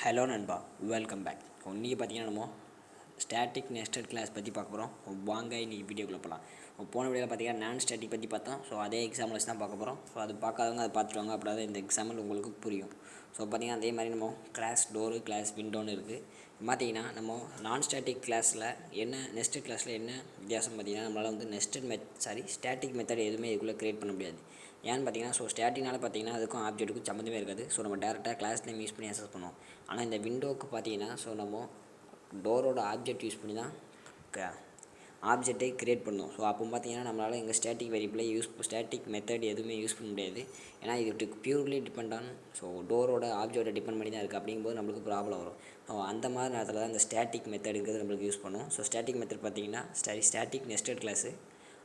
Hello நண்பா, welcome back. இன்றைக்கி பார்த்தீங்கன்னா நம்ம ஸ்டாட்டிக் நெஸ்டட் கிளாஸ் பற்றி பார்க்க போகிறோம். வாங்க இன்றைக்கி வீடியோக்குள்ளே போகலாம். போன வீடியோவில் பார்த்தீங்கன்னா நான் ஸ்டாட்டிக் பற்றி பார்த்தோம். ஸோ அதே எக்ஸாம்பிள் வச்சு தான் பார்க்க போகிறோம். ஸோ அது பார்க்காதவங்க அதை பார்த்துட்டு வாங்க, அப்படியே இந்த எக்ஸாம்பிள் உங்களுக்கு புரியும். ஸோ பார்த்தீங்கன்னா அதே மாதிரி நம்ம கிளாஸ் டோரு, கிளாஸ் விண்டோன்னு இருக்குது. பார்த்தீங்கன்னா நம்ம நான் ஸ்டாட்டிக் கிளாஸில் என்ன நெஸ்டட் கிளாஸில் என்ன வித்தியாசம் பார்த்தீங்கன்னா, நம்மளால் வந்து ஸ்டாட்டிக் மெத்தட் எதுவுமே இதுக்குள்ளே க்ரியேட் பண்ண முடியாது. ஏன்னு பார்த்தீங்கன்னா, ஸோ ஸ்டாட்டிக்னால பார்த்தீங்கன்னா அதுக்கும் ஆப்ஜெக்ட்டுக்கும் சம்மந்தமே இருக்காது. ஸோ நம்ம டேரெக்டாக கிளாஸ் நேம் யூஸ் பண்ணி அக்சஸ் பண்ணுவோம். ஆனால் இந்த விண்டோவுக்கு பார்த்தீங்கன்னா, ஸோ நம்ம டோரோட ஆப்ஜெக்ட் யூஸ் பண்ணி தான் ஆப்ஜெக்டை க்ரியேட் பண்ணுவோம். ஸோ அப்போ பார்த்தீங்கன்னா நம்மளால் எங்கள் ஸ்டாட்டிக் வேரியபிளை ஸ்டாட்டிக் மெத்தட் எதுவுமே யூஸ் பண்ண முடியாது. ஏன்னா இது பியூர்லி டிபெண்ட் ஆன் டோரோட ஆப்ஜெக்டை டிபெண்ட் பண்ணி தான் இருக்குது. அப்படிங்கும்போது நம்மளுக்கு ப்ராப்ளம் வரும். ஸோ அந்த மாதிரி நேரத்தில் தான் இந்த ஸ்டாட்டிக் மெத்தடுங்கிறது நம்மளுக்கு யூஸ் பண்ணும். ஸோ ஸ்டாட்டிக் மெத்தட் பார்த்தீங்கன்னா ஸ்டாட்டிக் நெஸ்டட் கிளாஸு.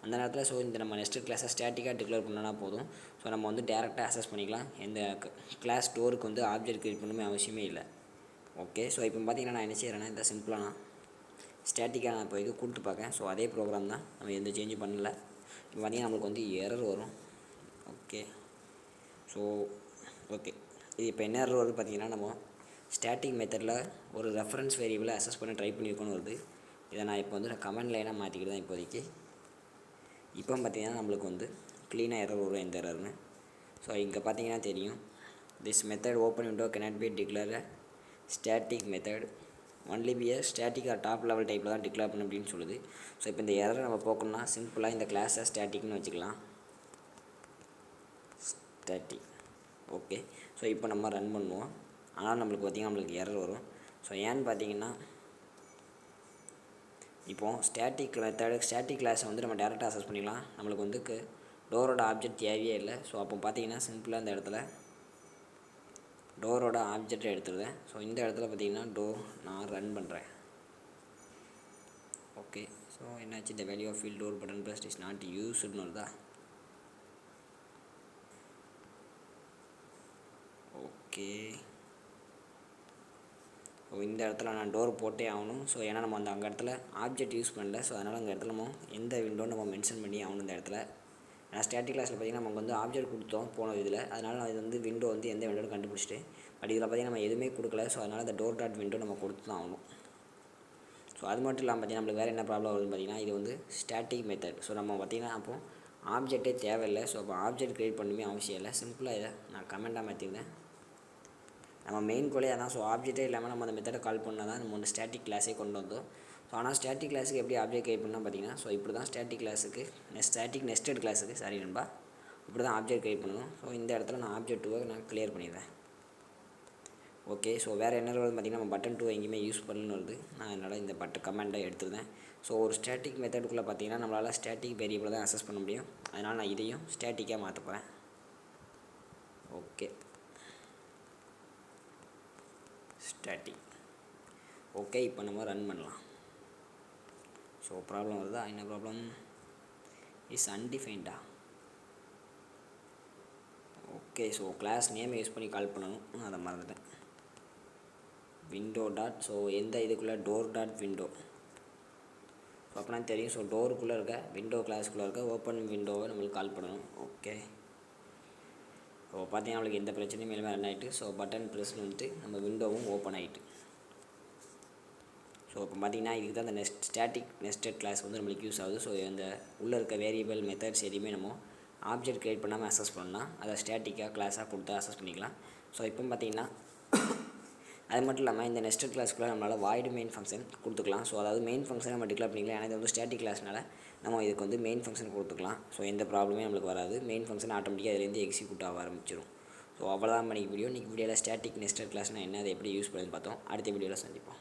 அந்த நேரத்தில் இந்த நம்ம நெஸ்டட் கிளாஸை ஸ்டாட்டிக்காக டிக்ளேர் பண்ணனா போதும். ஸோ நம்ம வந்து டேரெக்டாக அக்சஸ் பண்ணிக்கலாம். எந்த கிளாஸ் டோருக்கு வந்து ஆப்ஜெக்ட் க்ரியேட் பண்ணணுமே அவசியமே இல்லை. ஓகே, ஸோ இப்போ பார்த்தீங்கன்னா நான் என்ன செய்கிறேன்னா, இந்த சிம்பிளாக நான் ஸ்டாட்டிக்காக நான் இப்போ இது கூப்பிட்டு பார்க்கேன். ஸோ அதே ப்ரோக்ராம் தான், நம்ம எந்த சேஞ்சும் பண்ணல. இப்போ பார்த்தீங்கன்னா நம்மளுக்கு வந்து எரர் வரும். ஓகே, ஸோ ஓகே, இது இப்போ என்ன எரர் வருது பார்த்தீங்கன்னா, நம்ம ஸ்டாட்டிக் மெத்தடில் ஒரு ரெஃபரன்ஸ் வேரியபிளை அக்சஸ் பண்ண ட்ரை பண்ணியிருக்கோன்னு வருது. இதை நான் இப்போ வந்து கமெண்ட் லைனாக மாற்றிக்கிட்டு தான் இப்போதைக்கு. இப்போ பார்த்தீங்கன்னா நம்மளுக்கு வந்து க்ளீனாக எரர் வரும், எந்த எரர்னு. ஸோ இங்கே பார்த்தீங்கன்னா தெரியும், this method open window cannot be declared static method only be static or top level டைப்பில் தான் டிக்ளேர் பண்ண அப்படின்னு சொல்லுது. ஸோ இப்போ இந்த எரரை நம்ம போக்கணும்னா சிம்பிளாக இந்த கிளாஸை ஸ்டாட்டிக்னு வச்சுக்கலாம். ஸ்டாட்டிக். ஓகே, ஸோ இப்போ நம்ம ரன் பண்ணுவோம். ஆனால் நம்மளுக்கு பார்த்திங்கன்னா நம்மளுக்கு எரர் வரும். ஸோ ஏன்னு பார்த்தீங்கன்னா, இப்போது ஸ்டாட்டிக் கிளாஸை வந்து நம்ம டேரெக்டாக அக்சஸ் பண்ணிக்கலாம். நம்மளுக்கு வந்து டோரோட ஆப்ஜெக்ட் தேவையே இல்லை. ஸோ அப்போ பார்த்தீங்கன்னா சிம்பிளாக இந்த இடத்துல டோரோட ஆப்ஜெக்டை எடுத்துருவேன். ஸோ இந்த இடத்துல பார்த்தீங்கன்னா நான் ரன் பண்ணுறேன். ஓகே, ஸோ என்னாச்சு, இந்த value of field door button plus is not யூஸ்டுன்னு வருதா? ஓகே, ஸோ இந்த இடத்துல நான் டோர் போட்டே ஆகணும். ஸோ ஏன்னா நம்ம அங்கே இடத்துல ஆப்ஜெக்ட் யூஸ் பண்ணல. ஸோ அதனால் அந்த இடத்துல நம்ம எந்த விண்டோன்னு நம்ம மென்ஷன் பண்ணி ஆகணும் இந்த இடத்துல. ஏன்னா ஸ்டாட்டிக் கிளாஸில் பார்த்திங்கன்னா நமக்கு வந்து ஆப்ஜெக்ட் கொடுத்தோம் போன இதில். அதனால் நான் இது வந்து விண்டோ வந்து எந்த விண்டோன்னு கண்டுபிடிச்சிட்டேன். பட் இதில் பார்த்திங்கன்னா நம்ம எதுவுமே கொடுக்கல. ஸோ அதனால் இந்த டோர் டாட் விண்டோ நம்ம கொடுத்து தான் ஆகணும். ஸோ அது மட்டும் இல்லாமல் பார்த்திங்கன்னா நம்மளுக்கு வேறு என்ன ப்ராப்ளம் வருதுன்னு பார்த்திங்கன்னா, இது வந்து ஸ்டாட்டிக் மெத்தட். ஸோ நம்ம பார்த்திங்கன்னா அப்போது ஆப்ஜெக்டே தேவையில்லை. ஸோ அப்போ ஆப்ஜெக்ட் க்ரியேட் பண்ணணுமே அவசியம் இல்லை. சிம்பிளாக இதை நான் கமெண்ட்டாக மாற்றிருந்தேன். நம்ம மெயின் கோலே அதான். ஸோ ஆப்ஜெக்டே இல்லாமல் நம்ம அந்த மெத்தடை கால் பண்ணால் தான் நம்ம வந்து ஸ்டாட்டிக் கிளாஸே கொண்டு வந்தோம். ஸோ ஆனால் ஸ்டாட்டிக் கிளாஸுக்கு எப்படி ஆப்ஜெக்ட் க்ரியேட் பண்ணால் பார்த்தீங்கன்னா, ஸோ இப்படி தான் ஸ்டாட்டிக் கிளாஸுக்கு ஸ்டாட்டிக் நெஸ்டட் கிளாஸுக்கு நண்பா இப்படி தான் ஆப்ஜெக்ட் க்ரியேட் பண்ணணும். ஸோ இந்த இடத்துல நான் ஆப்ஜெக்ட் 2 நான் கிளியர் பண்ணிடுறேன். ஓகே, ஸோ வேறு என்ன வருது பார்த்திங்கன்னா, நம்ம பட்டன் 2 எங்கேயுமே யூஸ் பண்ணணும்னு வருது. நான் அதனால் இந்த கமெண்ட்டை எடுத்துருந்தேன். ஸோ ஒரு ஸ்டாட்டிக் மெத்தடுக்குள்ளே பார்த்திங்கன்னா நம்மளால் ஸ்டாட்டிக் வேரியபிளை தான் அக்சஸ் பண்ண முடியும். அதனால் நான் இதையும் ஸ்டாட்டிக்காக மாற்ற போகிறேன். Okay, static. ஓகே, இப்போ நம்ம ரன் பண்ணலாம். ஸோ ப்ராப்ளம் வருதா? என்ன ப்ராப்ளம்? இஸ் அன்டிஃபைன்டா? Okay, so class name use பண்ணி கால் பண்ணணும், அதை மறந்துட்டேன். விண்டோ டாட், ஸோ எந்த இதுக்குள்ளே டோர் டாட் விண்டோ. ஸோ அப்படின்னா தெரியும். ஸோ டோருக்குள்ளே இருக்க விண்டோ கிளாஸுக்குள்ளே இருக்க ஓப்பன் விண்டோவை நம்மளுக்கு கால் பண்ணணும். ஓகே, ஸோ பார்த்தீங்கன்னா நம்மளுக்கு எந்த பிரச்சனையும் மேலே ரன் ஆகிட்டு. ஸோ பட்டன் ப்ரெஸ் பண்ணிட்டு நம்ம விண்டோவும் ஓப்பன் ஆகிட்டு. ஸோ இப்போ பார்த்திங்கன்னா இதுக்கு தான் அந்த ஸ்டாட்டிக் நெஸ்டட் கிளாஸ் வந்து நம்மளுக்கு யூஸ் ஆகுது. ஸோ இந்த உள்ளே இருக்க வேரியபிள் மெத்தட்ஸ் எதுவுமே நம்ம ஆப்ஜெக்ட் க்ரியேட் பண்ணாமல் அக்சஸ் பண்ணலாம். அதை ஸ்டாட்டிக்காக கிளாஸாக கொடுத்து அக்சஸ் பண்ணிக்கலாம். ஸோ இப்போ பார்த்திங்கன்னா அது மட்டும் இல்லாமல் இந்த நெஸ்டட் கிளாஸ்க்குள்ளே நம்மளால் வாய்டு மெயின் ஃபங்க்ஷன் கொடுத்துக்கலாம். ஸோ அதாவது மெயின் ஃபங்க்ஷனை நம்ம டிக்ளேர் பண்ணிக்கலாம். ஏன்னா இது வந்து ஸ்டாட்டிக் கிளாஸ்னால நம்ம இதுக்கு வந்து மெயின் ஃபங்க்ஷன் கொடுத்துக்கலாம். ஸோ எந்த ப்ராப்ளமே நம்மளுக்கு வராது. மெயின் ஃபங்க்ஷன் ஆட்டோமேட்டிக்காக அதுலேருந்து எக்ஸிக்யூட் ஆக ஆரம்பிச்சிடும். ஸோ அவ்வளோதான் இன்றைக்கி வீடியோ. இன்றைக்கி வீடியோவில் ஸ்டாட்டிக் நெஸ்டட் கிளாஸ்னால் என்ன, அதை எப்படி யூஸ் பண்ணுன்னு பார்த்தோம். அடுத்த வீடியோவில் சந்திப்போம்.